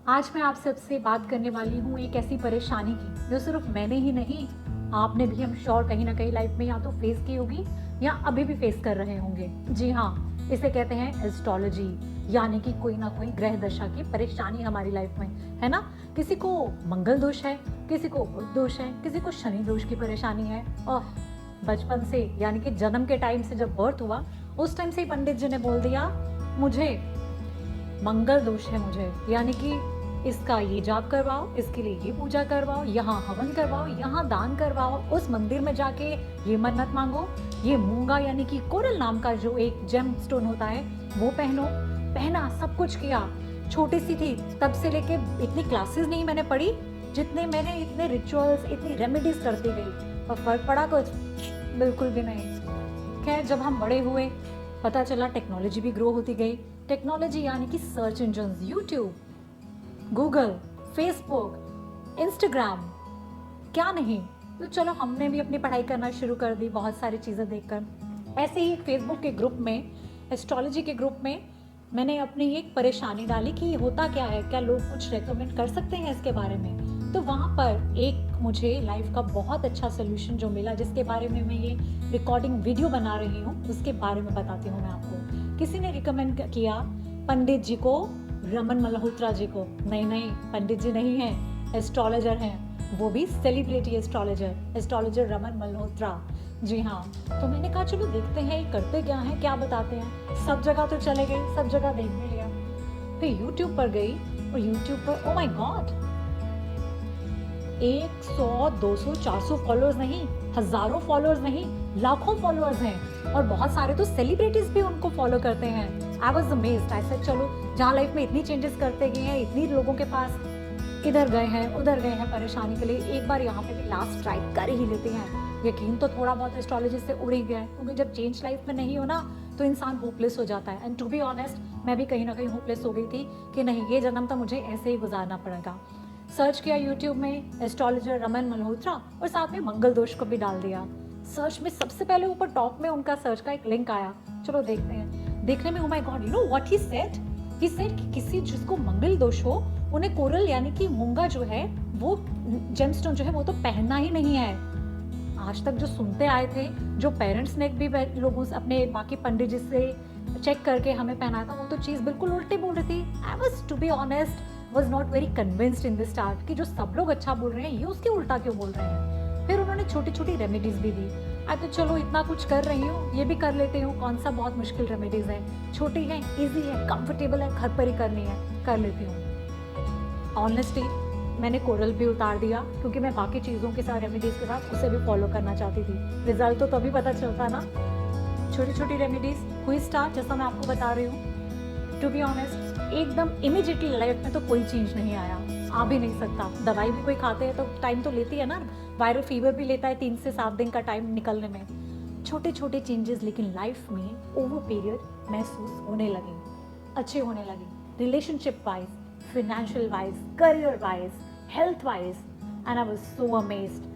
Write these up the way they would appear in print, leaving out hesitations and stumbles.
आज मैं आप सबसे बात करने वाली हूँ एक ऐसी परेशानी की जो सिर्फ मैंने ही नहीं, आपने भी हम श्योर कहीं ना कहीं लाइफ में या तो फेस की होगी या अभी भी फेस कर रहे होंगे। जी हाँ, इसे कहते हैं एस्ट्रोलॉजी, यानी कि कोई ना कोई ग्रह दशा की परेशानी हमारी लाइफ में है ना। किसी को मंगल दोष है, किसी को बुध दोष है, किसी को शनि दोष की परेशानी है। और बचपन से यानी कि जन्म के टाइम से जब बर्थ हुआ उस टाइम से ही पंडित जी ने बोल दिया मुझे मंगल दोष है, मुझे यानी कि इसका ये जाप करवाओ, इसके लिए ये पूजा करवाओ, यहाँ हवन करवाओ, यहाँ दान करवाओ, उस मंदिर में जाके ये मन्नत मांगो, ये मूंगा यानी कि कोरल नाम का जो एक जेम स्टोन होता है वो पहनो। पहना, सब कुछ किया। छोटी सी थी तब से लेके इतनी क्लासेस नहीं मैंने पढ़ी जितने मैंने इतने रिचुअल्स, इतनी रेमेडीज करती गई, और फर्क पड़ा कुछ? बिल्कुल भी नहीं। खैर, जब हम बड़े हुए पता चला टेक्नोलॉजी भी ग्रो होती गई। टेक्नोलॉजी यानी कि search engine, YouTube, Google, Facebook, Instagram, क्या नहीं। तो चलो हमने भी अपनी पढ़ाई करना शुरू कर दी बहुत सारी चीज़ें देखकर। ऐसे ही फेसबुक के ग्रुप में, एस्ट्रोलॉजी के ग्रुप में मैंने अपनी एक परेशानी डाली कि होता क्या है, क्या लोग कुछ रेकमेंड कर सकते हैं इसके बारे में। तो वहाँ पर एक मुझे लाइफ का बहुत अच्छा सोल्यूशन जो मिला, जिसके बारे में मैं ये रिकॉर्डिंग वीडियो बना रही हूँ, उसके बारे में बताती हूँ मैं आपको। किसी ने रिकमेंड किया पंडित जी को, रमन मल्होत्रा जी को। नहीं, पंडित जी नहीं हैं, एस्ट्रोलॉजर हैं, वो भी सेलिब्रिटी एस्ट्रोलॉजर रमन मल्होत्रा। जी हाँ, तो मैंने कहा चलो देखते हैं ये करते क्या हैं, क्या बताते हैं। सब जगह तो चले गए, सब जगह देख भी लिया। फिर यूट्यूब पर गई और यूट्यूब पर ओ माय गॉड 100, 200, 400 फॉलोअर्स नहीं, हजारों फॉलोअर्स नहीं, लाखों फॉलोअर्स हैं। और बहुत सारे तो सेलिब्रिटीज भी उनको फॉलो करते हैं। I was amazed. I said चलो, जहाँ लाइफ में इतनी चेंजेस करते गए हैं, इतनी लोगों के पास इधर गए हैं उधर गए हैं परेशानी के लिए, एक बार यहाँ पे भी लास्ट ट्राई कर ही लेते हैं। यकीन तो थोड़ा बहुत एस्ट्रोलॉजी से उड़ ही गया है, क्योंकि जब चेंज लाइफ में नहीं हो ना तो इंसान होपलेस हो जाता है। एंड टू बी ऑनेस्ट, मैं भी कहीं ना कहीं होपलेस हो गई थी कि नहीं, ये जन्म तो मुझे ऐसे ही गुजारना पड़ेगा। सर्च किया यूट्यूब में एस्ट्रोलॉजर रमन मल्होत्रा और साथ में मंगल दोष को भी डाल दिया। सर्च में सबसे पहले ऊपर टॉप में उनका सर्च का एक लिंक आया। चलो देखते हैं। देखने में oh my God, you know what he said कि किसी जिसको मंगल दोष हो उन्हें कोरल यानी कि मूंगा जो है, वो जेमस्टोन जो है, वो तो पहनना ही नहीं है। आज तक जो सुनते आए थे, जो पेरेंट्स ने भी लोगों से, अपने बाकी पंडित जी से चेक करके हमें पहनाया था, वो तो चीज़ बिल्कुल उल्टी बोल रही थी। I was to be honest was not very convinced in the start कि जो सब लोग अच्छा बोल रहे हैं ये उसके उल्टा क्यों बोल रहे हैं। फिर उन्होंने छोटी छोटी रेमेडीज भी दी। तो चलो इतना कुछ कर रही हूँ, ये भी कर लेती हूँ, कौन सा बहुत मुश्किल रेमेडीज है, छोटी है, इजी है, कंफर्टेबल है, घर पर ही करनी है, कर लेती हूँ। ऑनेस्टली मैंने कोरल भी उतार दिया, क्योंकि मैं बाकी चीज़ों के साथ, रेमेडीज के साथ उसे भी फॉलो करना चाहती थी। रिजल्ट तो तभी पता चलता ना। छोटी छोटी रेमेडीज हुई स्टार्ट, जैसा मैं आपको बता रही हूँ। टू बी ऑनेस्ट, एकदम इमीडिएटली लाइफ में तो कोई चेंज नहीं आया, आ भी नहीं सकता। दवाई भी कोई खाते हैं तो टाइम तो लेती है ना, वायरल फीवर भी लेता है 3 से 7 दिन का टाइम निकलने में। छोटे छोटे चेंजेस लेकिन लाइफ में ओवर पीरियड महसूस होने लगे, अच्छे होने लगे, relationship wise, financial wise, career wise, health wise. And I was so amazed.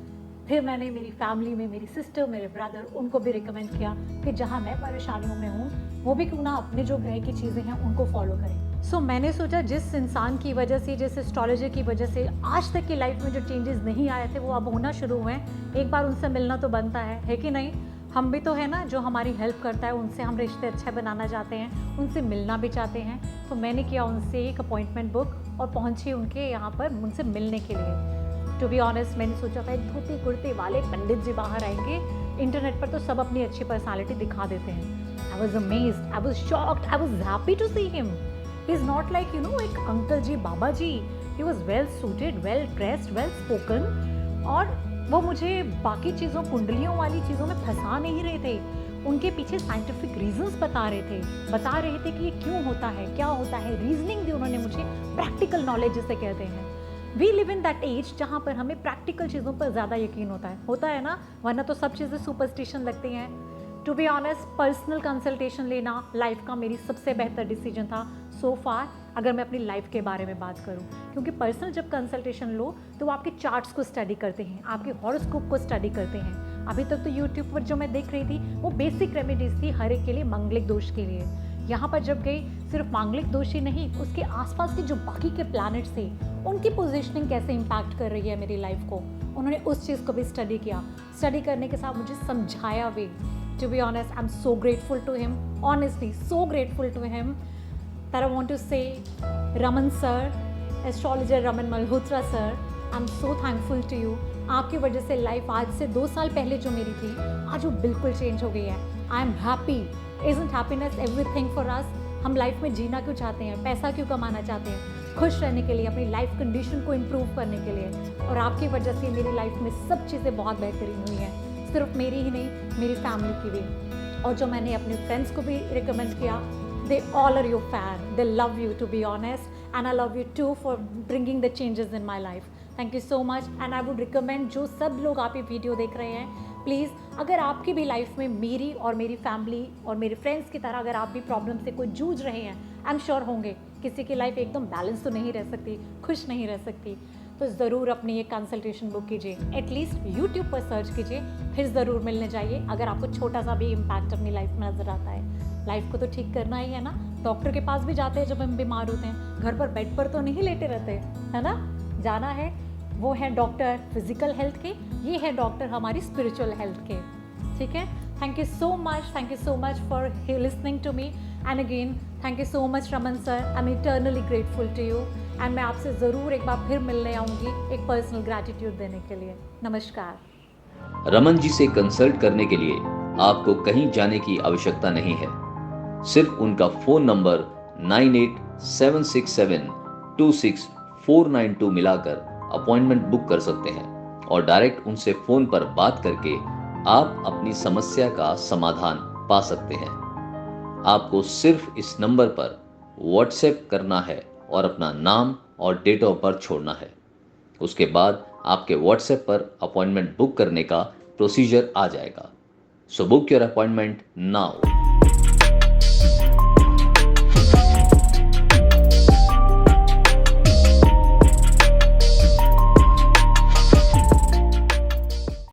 फिर मैंने मेरी फैमिली में मेरी सिस्टर, मेरे ब्रदर, उनको भी रिकमेंड किया कि जहाँ मैं परेशानियों में हूँ वो भी क्यों ना अपने जो ग्रह की चीज़ें हैं उनको फॉलो करें। सो मैंने सोचा जिस इंसान की वजह से, जिस एस्ट्रोलॉजर की वजह से आज तक की लाइफ में जो चेंजेस नहीं आए थे वो अब होना शुरू हुए हैं, एक बार उनसे मिलना तो बनता है कि नहीं। हम भी तो है ना, जो हमारी हेल्प करता है उनसे हम रिश्ते अच्छे बनाना चाहते हैं, उनसे मिलना भी चाहते हैं। तो मैंने किया उनसे एक अपॉइंटमेंट बुक और पहुंची उनके यहाँ पर उनसे मिलने के लिए। टू बी ऑनेस्ट, मैंने सोचा था एक धोती कुर्ते वाले पंडित जी बाहर आएंगे। इंटरनेट पर तो सब अपनी अच्छी पर्सनालिटी दिखा देते हैं। I was amazed, I was shocked, I was happy to see him. He is not like एक अंकल जी, बाबा जी। He was well suited, well dressed, well spoken. और वो मुझे बाकी चीज़ों, कुंडलियों वाली चीज़ों में फंसा नहीं रहे थे। उनके पीछे साइंटिफिक रीजंस बता रहे थे कि ये क्यों होता है, क्या होता है। रीजनिंग दी उन्होंने मुझे, प्रैक्टिकल नॉलेज जिसे कहते हैं। We live in that age जहाँ पर हमें प्रैक्टिकल चीज़ों पर ज़्यादा यकीन होता है ना, वरना तो सब चीज़ें सुपरस्टिशन लगती हैं। To be honest, personal consultation लेना लाइफ का मेरी सबसे बेहतर डिसीजन था सो फार, अगर मैं अपनी लाइफ के बारे में बात करूं। क्योंकि पर्सनल जब कंसल्टेशन लो तो वो आपके चार्ट्स को स्टडी करते हैं, आपके हॉरोस्कोप को स्टडी करते हैं। अभी तक तो यूट्यूब पर जो मैं देख रही थी वो बेसिक रेमेडीज थी हर एक के लिए, मंगलिक दोष के लिए। यहाँ पर जब गई, सिर्फ मांगलिक दोष ही नहीं, उसके आसपास के जो बाकी के प्लैनेट्स थे उनकी पोजीशनिंग कैसे इम्पैक्ट कर रही है मेरी लाइफ को, उन्होंने उस चीज़ को भी स्टडी किया। स्टडी करने के साथ मुझे समझाया भी। To be honest, I am so grateful to him, honestly so grateful to him that I want to say, Raman sir, astrologer Raman Malhotra sir, I'm so thankful to you. आपकी वजह से life आज से 2 साल पहले जो मेरी थी, आज वो बिल्कुल चेंज हो गई है। I am happy. Isn't happiness everything for us? हम लाइफ में जीना क्यों चाहते हैं, पैसा क्यों कमाना चाहते हैं? खुश रहने के लिए, अपनी लाइफ कंडीशन को इम्प्रूव करने के लिए। और आपकी वजह से मेरी लाइफ में सब चीज़ें बहुत बेहतरीन हुई हैं, सिर्फ मेरी ही नहीं, मेरी फैमिली की भी। और जो मैंने अपने फ्रेंड्स को भी रिकमेंड किया, they all are your fan, they love you, to be honest, and I love you too for bringing the changes in my life. Thank you so much, and I would recommend जो सब लोग आप ये video देख रहे हैं, please अगर आपकी भी लाइफ में मेरी और मेरी फैमिली और मेरे फ्रेंड्स की तरह अगर आप भी प्रॉब्लम से कोई जूझ रहे हैं, आई एम श्योर होंगे किसी की लाइफ एकदम बैलेंस तो नहीं रह सकती, खुश नहीं रह सकती, तो ज़रूर अपनी एक कंसल्टेशन बुक कीजिए, एटलीस्ट यूट्यूब पर सर्च कीजिए, फिर ज़रूर मिलने जाइए अगर आपको छोटा सा भी इम्पैक्ट अपनी लाइफ में नज़र आता है। लाइफ को तो ठीक करना ही है ना, डॉक्टर के पास भी जाते हैं जब हम बीमार होते हैं, घर पर बेड पर तो नहीं लेटे रहते, है ना, जाना है। वो है डॉक्टर फिजिकल हेल्थ के, ये है डॉक्टर हमारी स्पिरिचुअल हेल्थ के, ठीक है। Thank you so much for listening to me, and again thank you so much Raman sir, I am eternally grateful to you, and मैं आपसे ज़रूर एक बार फिर मिलने आऊँगी एक पर्सनल ग्रैटिट्यूड देने के लिए। नमस्कार। रमन जी से कंसल्ट करने के लिए आपको कहीं जाने की आवश्यकता नहीं है, सिर्फ उनका फोन नंबर 9876726492 मिलाकर अपॉइंटमेंट बुक कर सकते हैं और डायरेक्ट उनसे फोन पर बात करके आप अपनी समस्या का समाधान पा सकते हैं। आपको सिर्फ इस नंबर पर व्हाट्सएप करना है और अपना नाम और डेट ऑफ बर्थ छोड़ना है। उसके बाद आपके व्हाट्सएप पर अपॉइंटमेंट बुक करने का प्रोसीजर आ जाएगा। So book your appointment now.